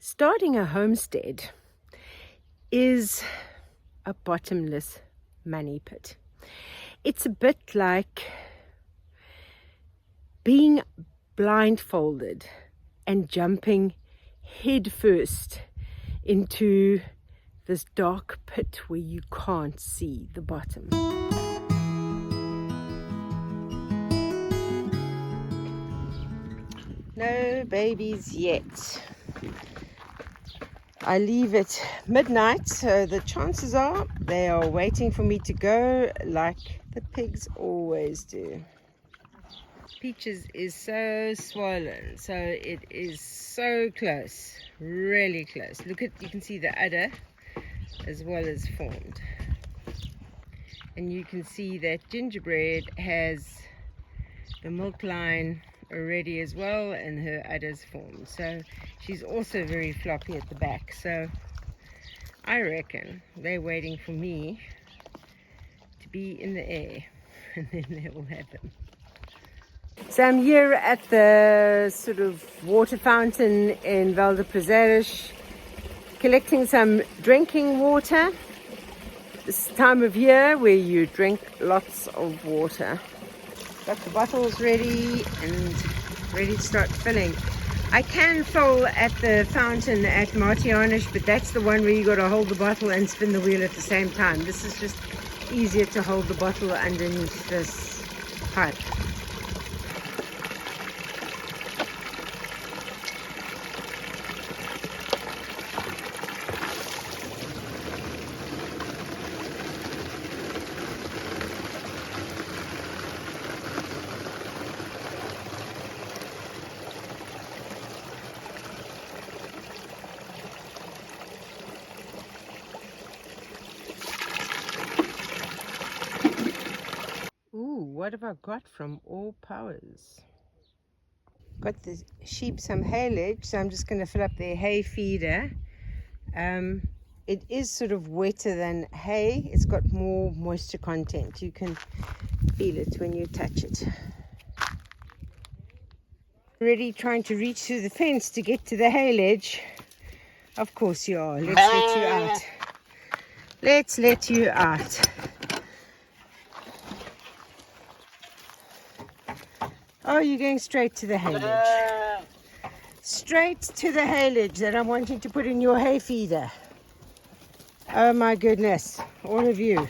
Starting a homestead is a bottomless money pit. It's a bit like being blindfolded and jumping head first into this dark pit where you can't see the bottom. No babies yet. I leave at midnight, so the chances are they are waiting for me to go, like the pigs always do. Peaches is so swollen, so it is so close, really close. Look at, you can see the udder as well as formed. And you can see that Gingerbread has the milk line already as well, and her udder's formed, so she's also very floppy at the back. So I reckon they're waiting for me to be in the air and then they will have them. So I'm here at the sort of water fountain in Basil, collecting some drinking water. This time of year where you drink lots of water. Got the bottles ready and ready to start filling. I can fill at the fountain at Martianish, but that's the one where you got to hold the bottle and spin the wheel at the same time. This is just easier to hold the bottle underneath this pipe. Ooh, what have I got from All Powers? Got the sheep some haylage, so I'm just going to fill up their hay feeder. It is sort of wetter than hay. It's got more moisture content. You can feel it when you touch it. Already trying to reach through the fence to get to the haylage. Of course you are. Let's let you out. Let's let you out. Oh, you're going straight to the haylage. Straight to the haylage that I'm wanting to put in your hay feeder. Oh my goodness, all of you.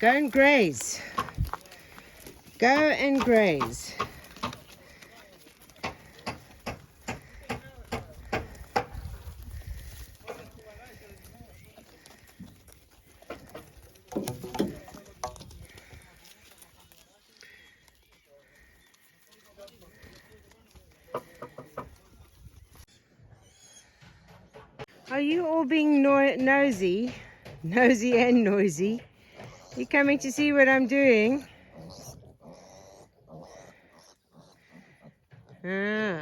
Go and graze. Go and graze. Are you all being nosy? Nosy and noisy? You coming to see what I'm doing? Ah.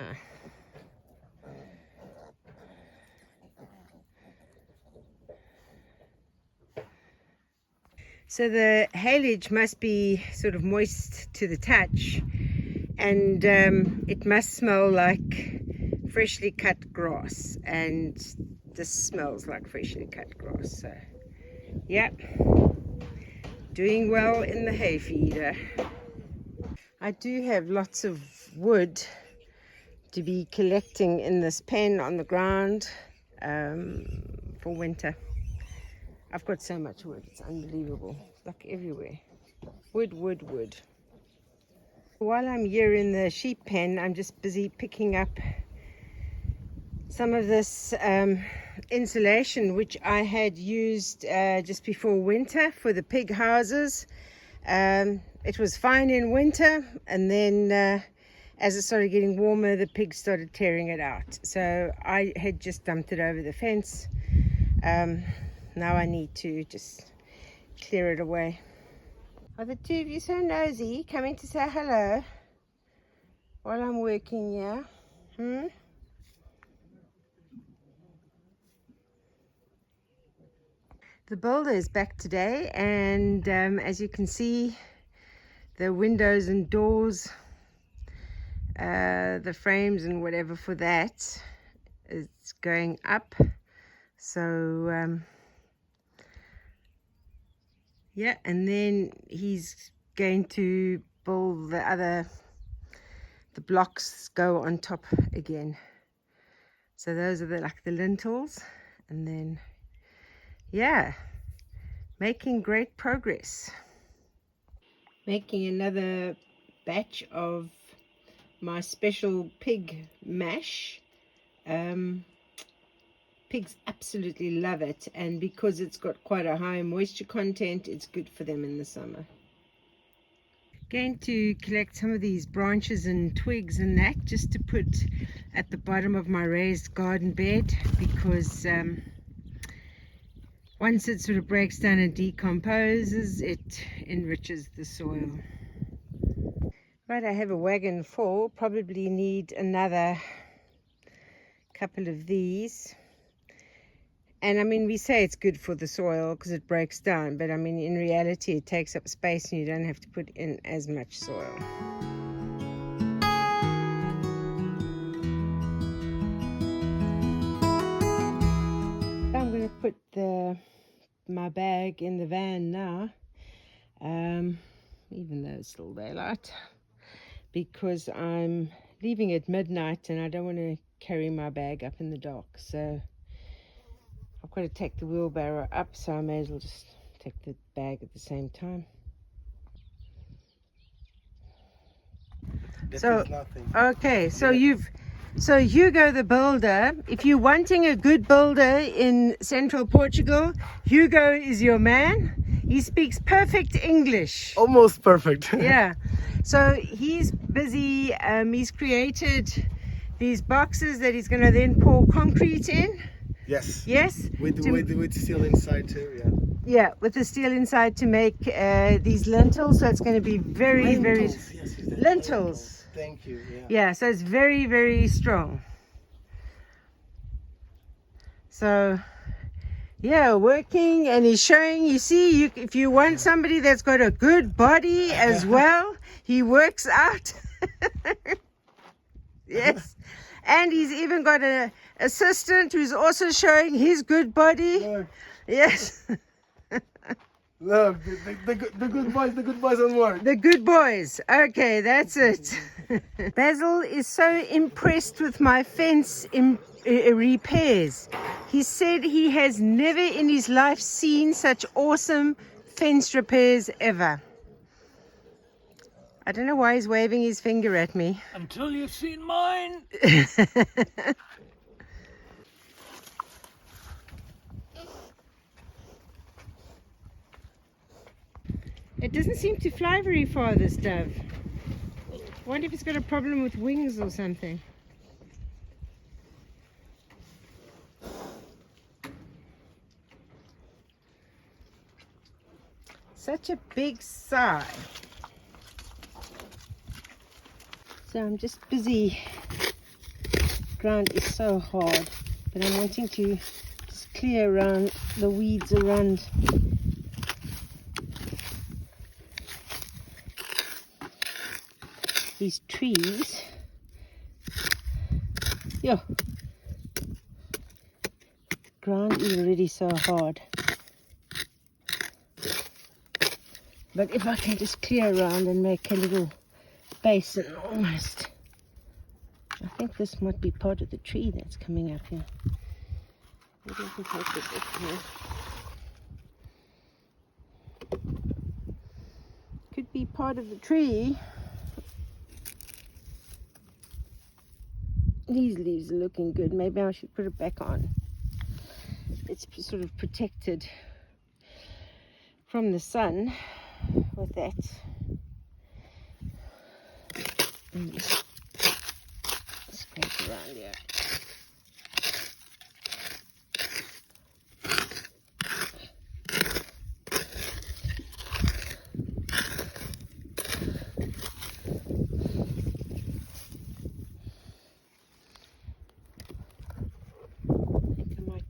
So the haylage must be sort of moist to the touch, and it must smell like freshly cut grass, and this smells like freshly cut grass. So yep, doing well in the hay feeder. I do have lots of wood to be collecting in this pen on the ground for winter. I've got so much wood, it's unbelievable, like everywhere. Wood, wood, wood. While I'm here in the sheep pen, I'm just busy picking up some of this insulation which I had used just before winter for the pig houses. It was fine in winter, and then as it started getting warmer, the pigs started tearing it out. So I had just dumped it over the fence. Now I need to just clear it away. Are the two of you so nosy, coming to say hello while I'm working here? The builder is back today, and as you can see, the windows and doors, the frames and whatever for that, it's going up. So yeah, and then he's going to build the blocks go on top again. So those are like the lintels, and then yeah, making great progress. Making another batch of my special pig mash. Pigs absolutely love it, and because it's got quite a high moisture content, it's good for them in the summer. Going to collect some of these branches and twigs and that just to put at the bottom of my raised garden bed, because once it sort of breaks down and decomposes, it enriches the soil. Right, I have a wagon full. Probably need another couple of these. And I mean, we say it's good for the soil because it breaks down, but I mean, in reality, it takes up space and you don't have to put in as much soil. I'm going to put my bag in the van now, even though it's still daylight, because I'm leaving at midnight and I don't want to carry my bag up in the dark. So I've got to take the wheelbarrow up, so I may as well just take the bag at the same time. So, okay, so so Hugo the builder, if you're wanting a good builder in central Portugal, Hugo is your man. He speaks perfect English. Almost perfect. Yeah, so he's busy, he's created these boxes that he's going to then pour concrete in. Yes. Yes? With steel inside too, yeah. Yeah, with the steel inside to make these lintels. So it's going to be very, Lentils. very... Yes, Lentils. Thank you, yeah. Yeah, so it's very, very strong. So, yeah, working, and he's showing, you see, if you want somebody that's got a good body as well, he works out. Yes. And he's even got an assistant who's also showing his good body. Look. Yes. Look, the good boys on work. The good boys. Okay, that's it. Basil is so impressed with my fence repairs. He said he has never in his life seen such awesome fence repairs ever. I don't know why he's waving his finger at me. Until you've seen mine. It doesn't seem to fly very far, this dove. I wonder if it's got a problem with wings or something. Such a big sigh. So I'm just busy. Ground is so hard, but I'm wanting to just clear around the weeds around. These trees. Yo, ground is already so hard. But if I can just clear around and make a little basin almost. I think this might be part of the tree that's coming up here. Maybe I can take this up here. Could be part of the tree. These leaves are looking good. Maybe I should put it back on. It's sort of protected from the sun with that. Scrape around here.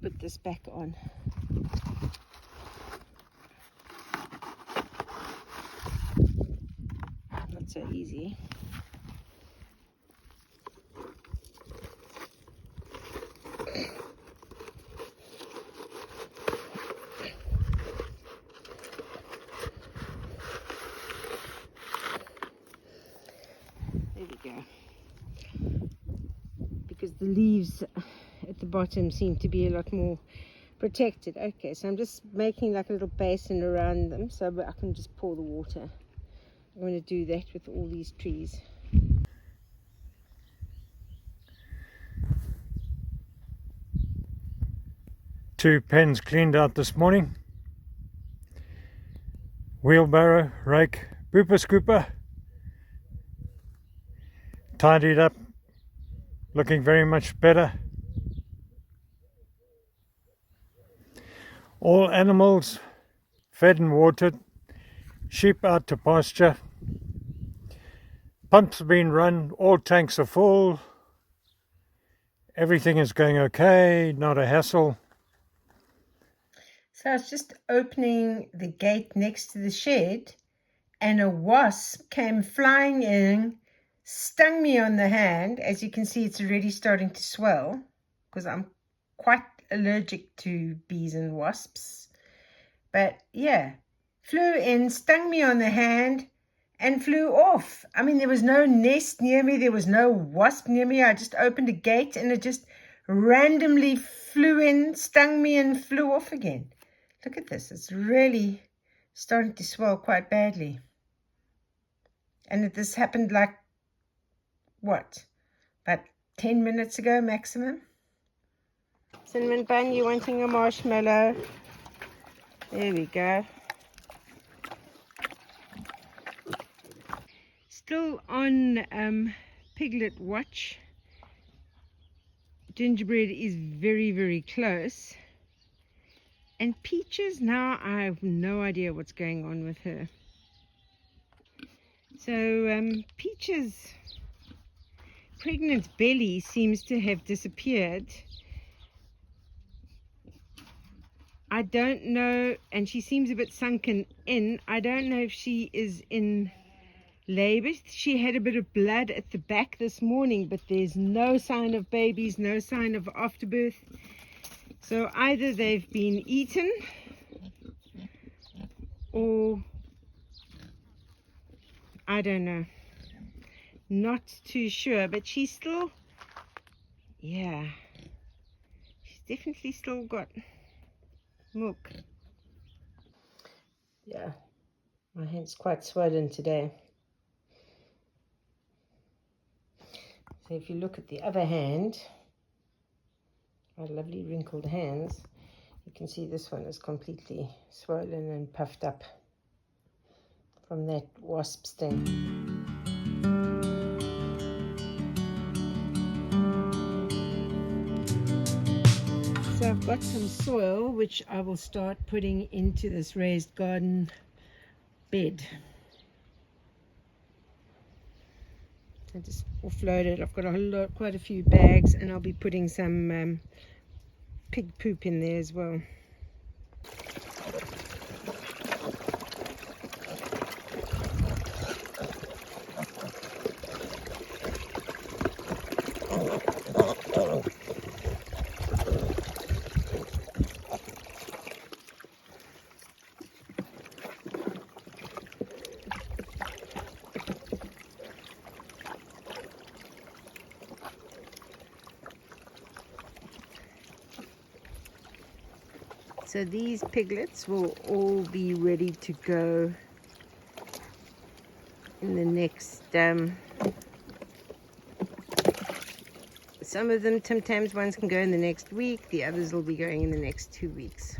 Put this back on. Not so easy. the leaves at the bottom seem to be a lot more protected. Okay, so I'm just making like a little basin around them so I can just pour the water. I'm going to do that with all these trees. Two pens cleaned out this morning. Wheelbarrow, rake, booper scooper. Tidied up, looking very much better. All animals fed and watered. Sheep out to pasture. Pumps have been run, all tanks are full. Everything is going okay, not a hassle. So I was just opening the gate next to the shed and a wasp came flying in, stung me on the hand. As you can see, it's already starting to swell because I'm quite allergic to bees and wasps. But yeah, flew in, stung me on the hand and flew off. I mean, there was no nest near me. There was no wasp near me. I just opened a gate and it just randomly flew in, stung me and flew off again. Look at this. It's really starting to swell quite badly. And this happened like, what, about 10 minutes ago maximum? Cinnamon bun, you wanting a marshmallow? There we go. Still on piglet watch. Gingerbread is very, very close. And Peaches, now I have no idea what's going on with her. So Peaches' pregnant belly seems to have disappeared. I don't know, and she seems a bit sunken in. I don't know if she is in labor. She had a bit of blood at the back this morning, but there's no sign of babies, no sign of afterbirth. So either they've been eaten or I don't know. Not too sure, but she's still, yeah, she's definitely still got milk. Yeah, my hand's quite swollen today. So if you look at the other hand, our lovely wrinkled hands, you can see this one is completely swollen and puffed up from that wasp sting. So I've got some soil which I will start putting into this raised garden bed. I just offloaded. I've got quite a few bags, and I'll be putting some pig poop in there as well. So these piglets will all be ready to go in the next, some of them, Tim Tams ones can go in the next week, the others will be going in the next 2 weeks.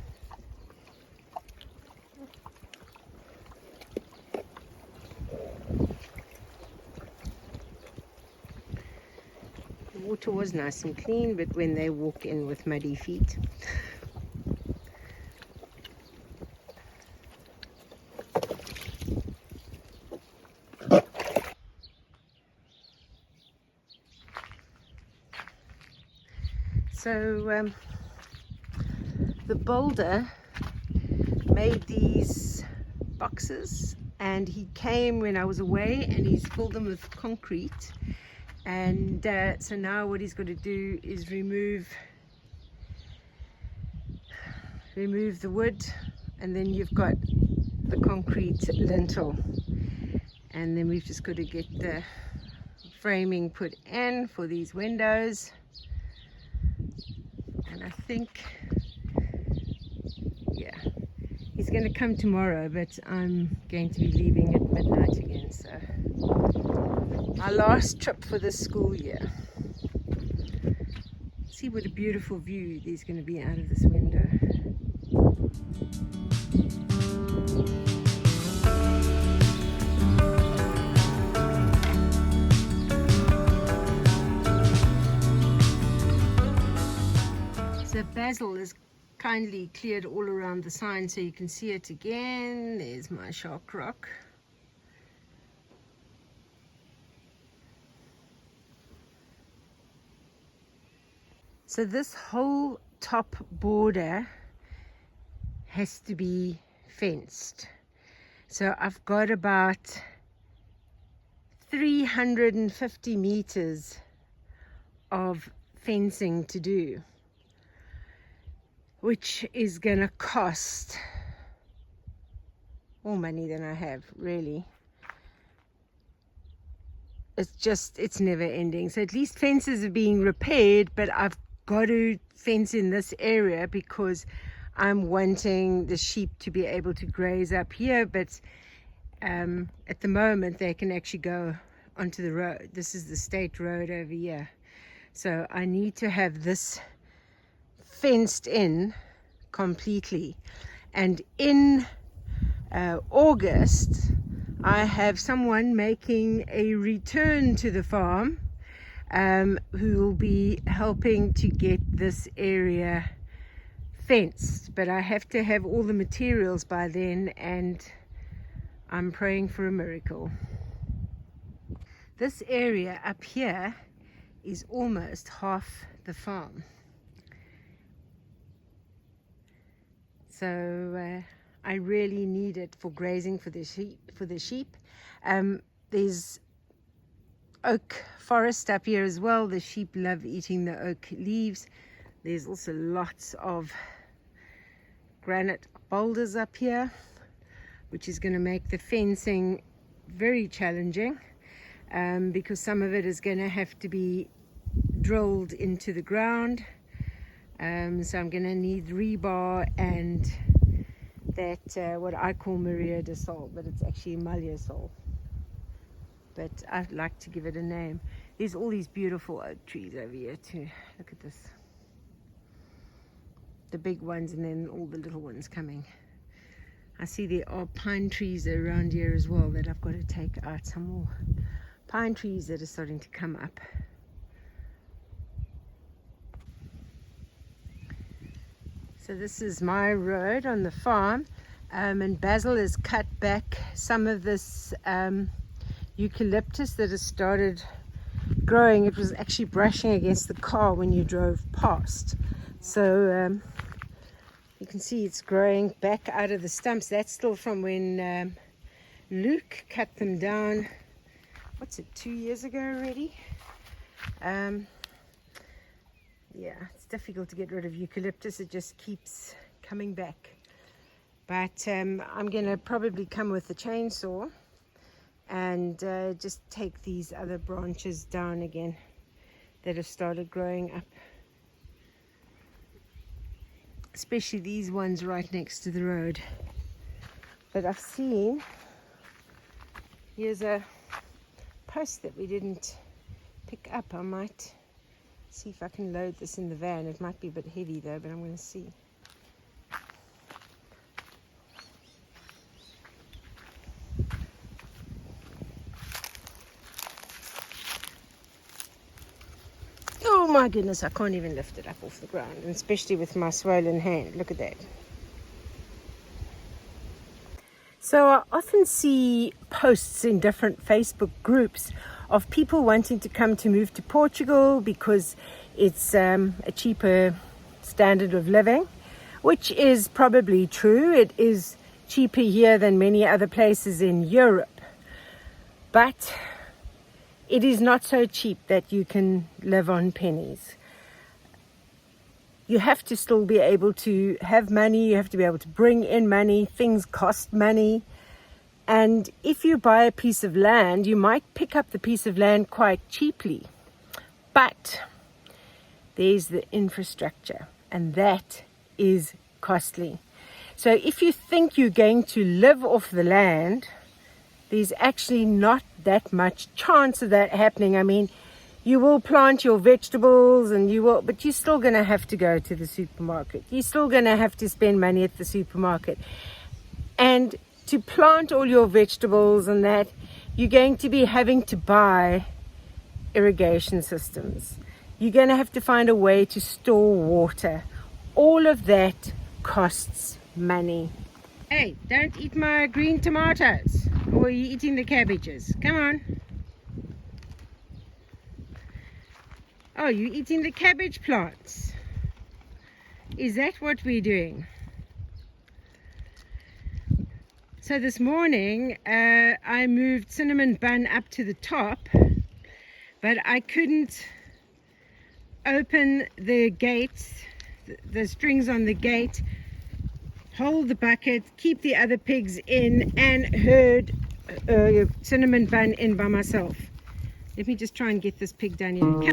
The water was nice and clean, but when they walk in with muddy feet, so the builder made these boxes, and he came when I was away and he's filled them with concrete, and so now what he's going to do is remove the wood, and then you've got the concrete lintel, and then we've just got to get the framing put in for these windows. And I think, yeah, he's going to come tomorrow, but I'm going to be leaving at midnight again. So our last trip for this school year. See what a beautiful view there's going to be out of this window. So Basil has kindly cleared all around the sign so you can see it again. There's my shark rock. So this whole top border has to be fenced. So I've got about 350 meters of fencing to do, which is gonna cost more money than I have, really. It's never ending. So at least fences are being repaired, but I've got to fence in this area because I'm wanting the sheep to be able to graze up here, but at the moment they can actually go onto the road. This is the state road over here. So I need to have this fenced in completely. And in August, I have someone making a return to the farm who will be helping to get this area fenced. But I have to have all the materials by then, and I'm praying for a miracle. This area up here is almost half the farm. So I really need it for grazing for the sheep. There's oak forest up here as well. The sheep love eating the oak leaves. There's also lots of granite boulders up here, which is going to make the fencing very challenging, because some of it is going to have to be drilled into the ground. So I'm going to need rebar and that what I call Maria de Sol, but it's actually Malia Sol. But I'd like to give it a name. There's all these beautiful oak trees over here too. Look at this. The big ones and then all the little ones coming. I see there are pine trees around here as well that I've got to take out. Some more pine trees that are starting to come up. So this is my road on the farm, and Basil has cut back some of this eucalyptus that has started growing. It was actually brushing against the car when you drove past. So you can see it's growing back out of the stumps. That's still from when Luke cut them down, what's it, 2 years ago already? Yeah, it's difficult to get rid of eucalyptus. It just keeps coming back. But I'm going to probably come with a chainsaw and just take these other branches down again that have started growing up. Especially these ones right next to the road. But I've seen, here's a post that we didn't pick up. I might see if I can load this in the van. It might be a bit heavy though, but I'm going to see. Oh my goodness, I can't even lift it up off the ground, and especially with my swollen hand. Look at that. So I often see posts in different Facebook groups of people wanting to move to Portugal because it's a cheaper standard of living, which is probably true. It is cheaper here than many other places in Europe. But it is not so cheap that you can live on pennies. You have to still be able to have money. You have to be able to bring in money. Things cost money. And if you buy a piece of land, you might pick up the piece of land quite cheaply. But there's the infrastructure. and that is costly. So if you think you're going to live off the land, there's actually not that much chance of that happening. I mean, you will plant your vegetables but you're still going to have to go to the supermarket. You're still going to have to spend money at the supermarket. And to plant all your vegetables and that, you're going to be having to buy irrigation systems. You're going to have to find a way to store water. All of that costs money. Hey, don't eat my green tomatoes. Or are you eating the cabbages? Come on. Oh, you're eating the cabbage plants. Is that what we're doing? So this morning, I moved cinnamon bun up to the top, but I couldn't open the gate, the strings on the gate, hold the bucket, keep the other pigs in, and herd cinnamon bun in by myself. Let me just try and get this pig down here.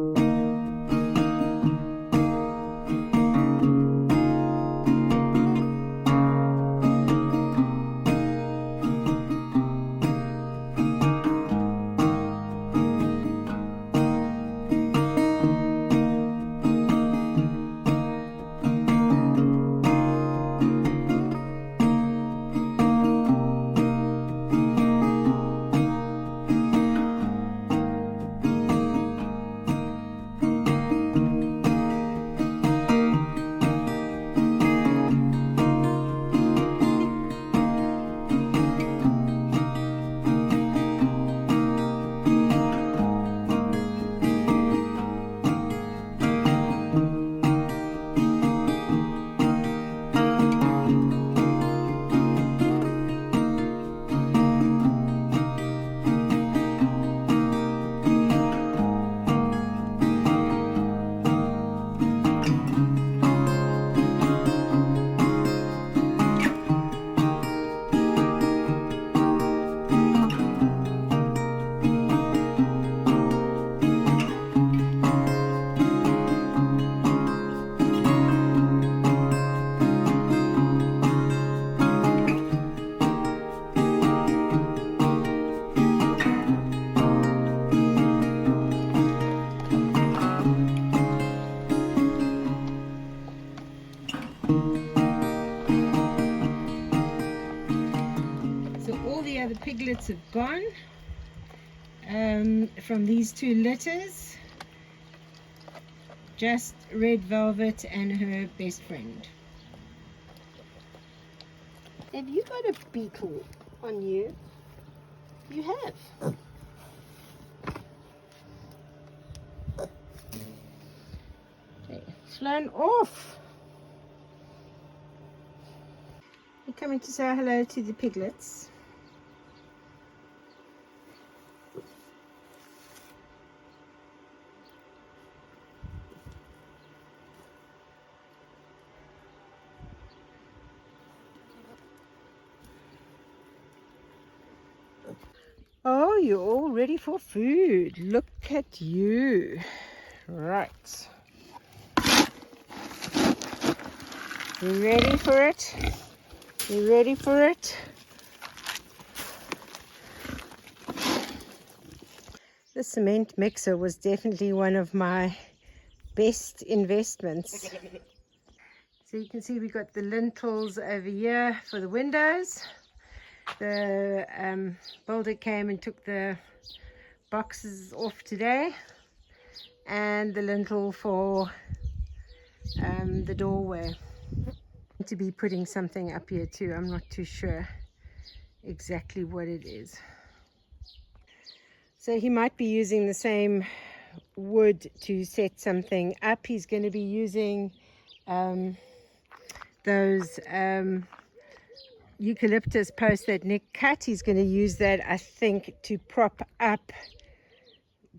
Piglets have gone from these two litters, just Red Velvet and her best friend. Have you got a beetle on you? You have. Okay, flown off. You're coming to say hello to the piglets. Oh, you're all ready for food. Look at you. Right. You ready for it? You ready for it? The cement mixer was definitely one of my best investments. So you can see we got the lintels over here for the windows. The builder came and took the boxes off today, and the lintel for the doorway. To be putting something up here too. I'm not too sure exactly what it is. So he might be using the same wood to set something up. He's going to be using those eucalyptus posts that Nick cut. He's going to use that, I think, to prop up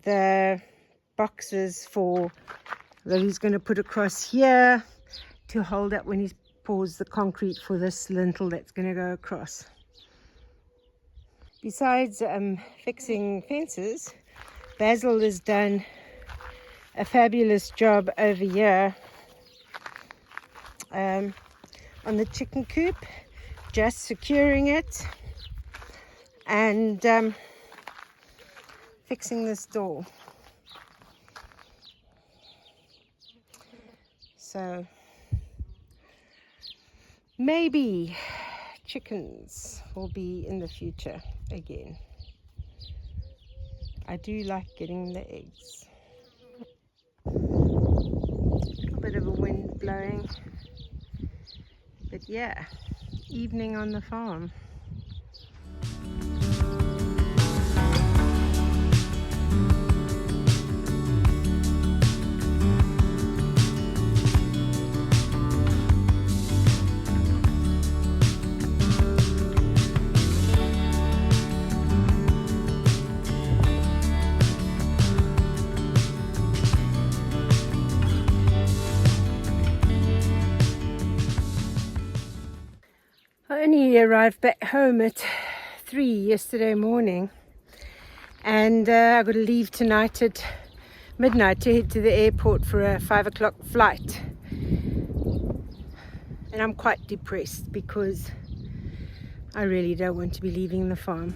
the boxes that he's going to put across here to hold up when he pours the concrete for this lintel that's going to go across. Besides fixing fences, Basil has done a fabulous job over here on the chicken coop, just securing it and fixing this door. So maybe chickens will be in the future again. I do like getting the eggs. A bit of a wind blowing, but yeah, evening on the farm. I only arrived back home at 3 yesterday morning, and I got to leave tonight at midnight to head to the airport for a 5 o'clock flight. And I'm quite depressed because I really don't want to be leaving the farm.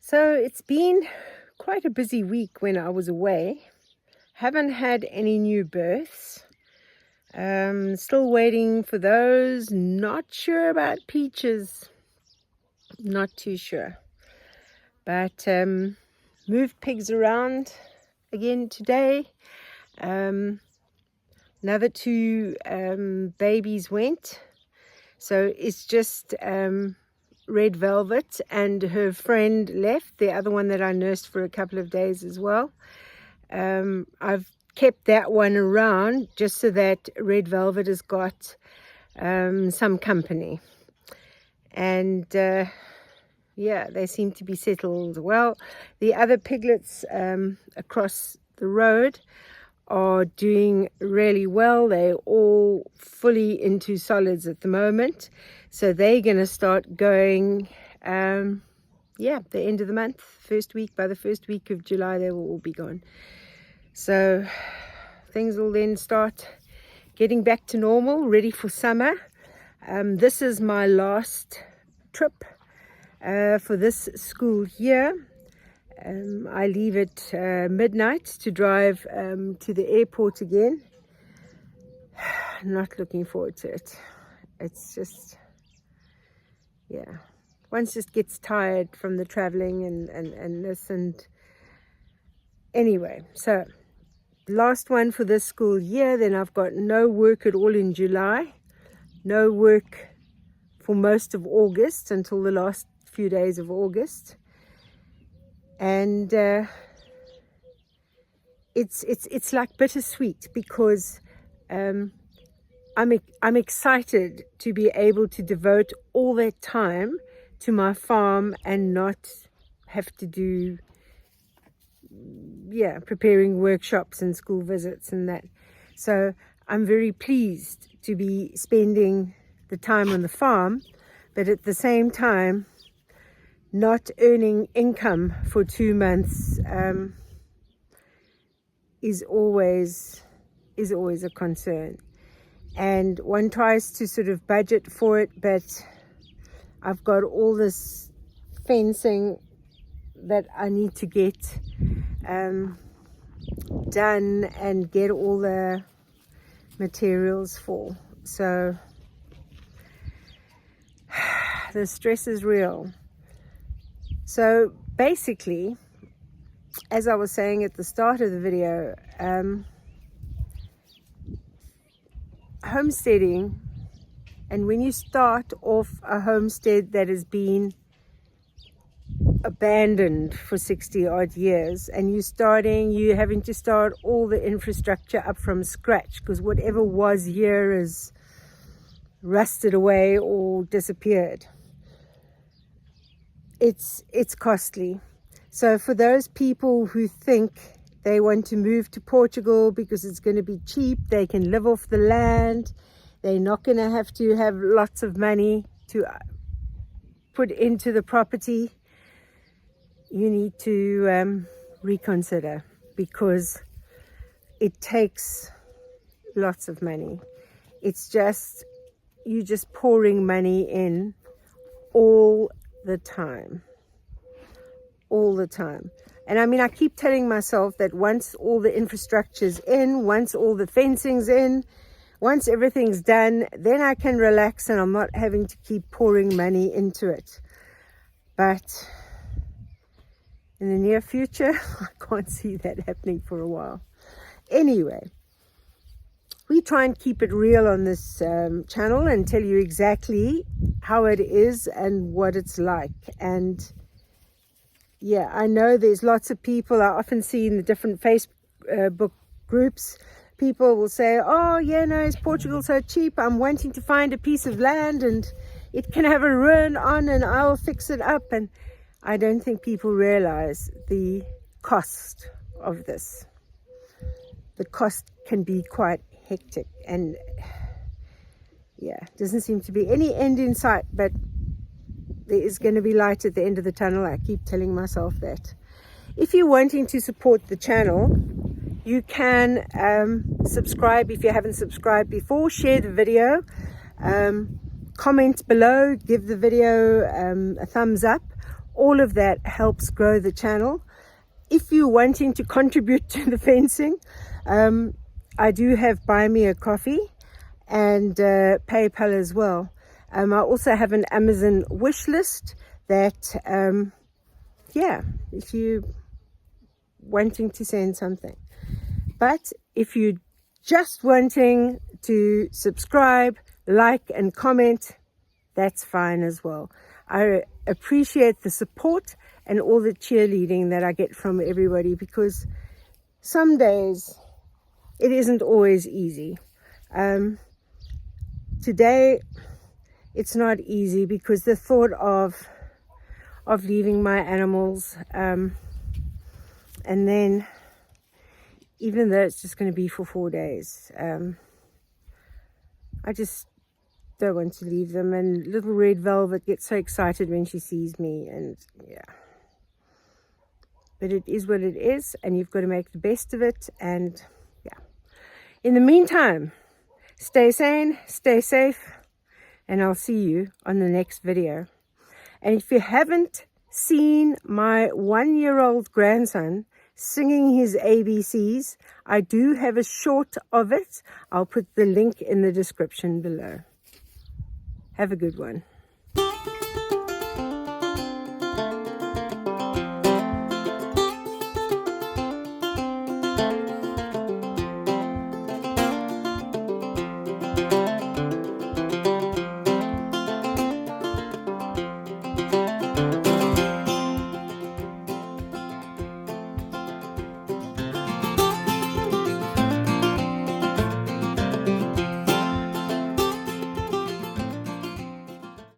So it's been quite a busy week when I was away. Haven't had any new births. Still waiting for those. Not sure about Peaches. Not too sure. But moved pigs around again today. Another 2 babies went. So it's just Red Velvet and her friend left, the other one that I nursed for a couple of days as well. I've kept that one around just so that Red Velvet has got some company. And yeah, they seem to be settled well. The other piglets across the road are doing really well. They're all fully into solids at the moment, so they're going to start going yeah, the end of the month, by the first week of July they will all be gone. So things will then start getting back to normal, ready for summer. This is my last trip for this school year. I leave at midnight to drive to the airport again. Not looking forward to it. It's just, yeah, one just gets tired from the traveling and this. And anyway, so last one for this school year. Then I've got no work at all in July, no work for most of August until the last few days of August. And it's like bittersweet because I'm excited to be able to devote all that time to my farm and not have to do preparing workshops and school visits and that. So I'm very pleased to be spending the time on the farm, but at the same time not earning income for 2 months is always a concern, and one tries to sort of budget for it, but I've got all this fencing that I need to get done and get all the materials for. So the stress is real. So basically, as I was saying at the start of the video, homesteading, and when you start off a homestead that has been abandoned for 60 odd years, and you're having to start all the infrastructure up from scratch, because whatever was here is rusted away or disappeared. It's costly. So for those people who think They want to move to Portugal because it's going to be cheap. They can live off the land. They're not going to have lots of money to put into the property. You need to reconsider, because it takes lots of money. It's just, you're just pouring money in all the time. All the time. And I mean, I keep telling myself that once all the infrastructure's in, once all the fencing's in, once everything's done, then I can relax and I'm not having to keep pouring money into it. But in the near future, I can't see that happening for a while. Anyway, we try and keep it real on this channel and tell you exactly how it is and what it's like. And yeah, I know there's lots of people, I often see in the different Facebook groups, people will say, oh yeah, no, is Portugal so cheap? I'm wanting to find a piece of land and it can have a ruin on and I'll fix it up. And I don't think people realize the cost of this. The cost can be quite hectic, and yeah, doesn't seem to be any end in sight, but there is going to be light at the end of the tunnel. I keep telling myself that. If you're wanting to support the channel, you can subscribe if you haven't subscribed before. Share the video, comment below, give the video a thumbs up. All of that helps grow the channel. If you're wanting to contribute to the fencing, I do have Buy Me a Coffee and PayPal as well. I also have an Amazon wish list that, yeah, if you're wanting to send something. But if you're just wanting to subscribe, like and comment, that's fine as well. I appreciate the support and all the cheerleading that I get from everybody, because some days it isn't always easy. Today it's not easy because the thought of leaving my animals, and then even though it's just going to be for 4 days, I just don't want to leave them. And little Red Velvet gets so excited when she sees me, and yeah, but it is what it is, and you've got to make the best of it. And yeah, in the meantime, stay sane, stay safe, and I'll see you on the next video. And if you haven't seen my 1-year-old grandson singing his ABCs, I do have a short of it. I'll put the link in the description below. Have a good one.